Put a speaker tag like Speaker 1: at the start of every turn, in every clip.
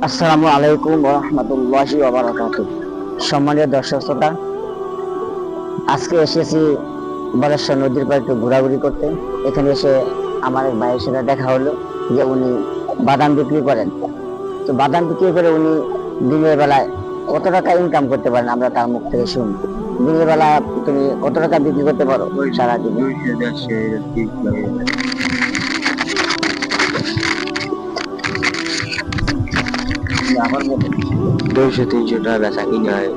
Speaker 1: আসসালামু আলাইকুম ওয়া রাহমাতুল্লাহি ওয়া বারাকাতুহু। সম্মানীয় দর্শক শ্রোতা, আজকে এসেছি বরেশ্বর নদীর পাড়ে একটু ঘোরাঘুরি করতে। এখানে এসে আমার এক ভাইয়ের সাথে দেখা হলো যে উনি বাদাম বিক্রি করেন। তো বাদাম বিক্রি করে উনি দিনের বেলায় কত টাকা ইনকাম করতে পারেন আমরা তার মুখ থেকে শুনি। দিনের বেলা তুমি কত টাকা বিক্রি করতে পারো সারাদিনে? আমার মতো
Speaker 2: 200-300 টাকা বেচা কিনা হয়।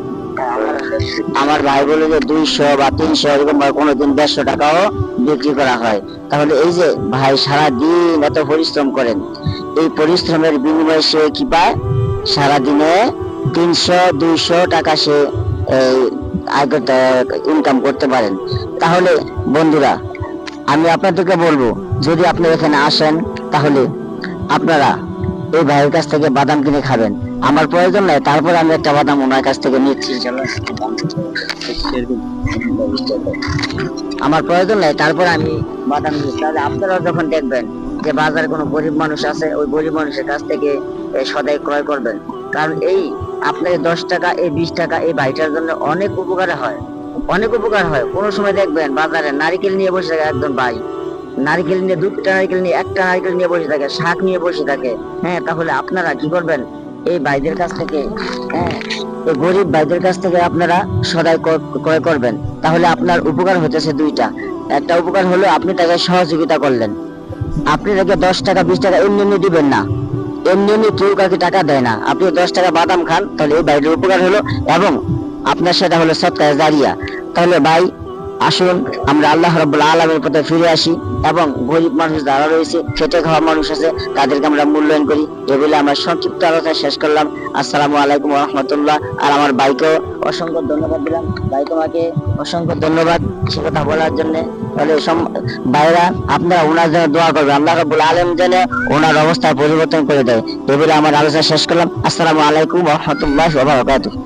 Speaker 1: আমার ভাই বলে যে 200 বা 300 এরকম কোনোদিন 150 টাকাও বিক্রি করা হয়। তাহলে এই যে ভাই সারাদিন এত পরিশ্রম করেন, এই পরিশ্রমের বিনিময়ে সে কি পায়? সারাদিনে 300-200 টাকা সে ইনকাম করতে পারেন। তাহলে বন্ধুরা, আমি আপনাদেরকে বলবো, যদি আপনি এখানে আসেন তাহলে আপনারা এই ভাইয়ের কাছ থেকে বাদাম কিনে খাবেন। আমার প্রয়োজন নাই, তারপর আমি একটা বাদাম ওনার কাছ থেকে নিচ্ছি। আমার প্রয়োজন নাই, তারপর আমি বাদাম নিচ্ছি। তাহলে আপনারা যখন দেখবেন যে বাজারে কোনো গরিব মানুষ আছে, ওই গরিব মানুষের কাছ থেকে সদাই ক্রয় করবেন। কারণ এই আপনার 10 টাকা, এই 20 টাকা এই ভাইটার জন্য অনেক উপকার হয়, অনেক উপকার হয়। কোনো সময় দেখবেন বাজারে নারিকেল নিয়ে বসে থাকে একজন ভাই, নারকেল নিয়ে, 2টা নারকেল নিয়ে, একটা নারকেল নিয়ে বসে থাকে, শাক নিয়ে বসে থাকে। হ্যাঁ, তাহলে আপনারা কি করবেন? এই ভাইদের কাছ থেকে, হ্যাঁ, এই গরিব ভাইদের কাছ থেকে আপনারা সদাই ক্রয় করবেন। তাহলে আপনার উপকার হতেছে দুইটা। একটা উপকার হলো আপনি তাকে সহযোগিতা করলেন। আপনি তাকে 10 টাকা 20 টাকা এমনি এমনি দিবেন না, এমনি এমনি কেউ কাউকে টাকা দেয় না। আপনি 10 টাকা বাদাম খান, তাহলে এই ভাইদের উপকার হলো এবং আপনার সেটা হলো সদকায়ে জারিয়া। তাহলে ভাই আসুন আমরা আল্লাহ রাব্বুল আলামিনের পথে ফিরে আসি এবং গরিব মানুষ যারা রয়েছে, খেটে খাওয়া মানুষ আছে, তাদেরকে আমরা মূল্যায়ন করি। এ বলে আমরা সংক্ষিপ্ত আলোচনা শেষ করলাম। আসসালামু আলাইকুম ওয়া রাহমাতুল্লাহ। আর আমার ভাইকেও অসংখ্য ধন্যবাদ দিলাম। ভাই, তোমাকে অসংখ্য ধন্যবাদ সে কথা বলার জন্য। তাহলে ভাইরা, আপনারা ওনার জন্য দোয়া করবেন, আল্লাহ রাব্বুল আলামিন যেন ওনার অবস্থা পরিবর্তন করে দেয়। এ বলে আমার আলোচনা শেষ করলাম। আসসালামু আলাইকুম ওয়া রাহমাতুল্লাহি ওয়া বারাকাতুহু।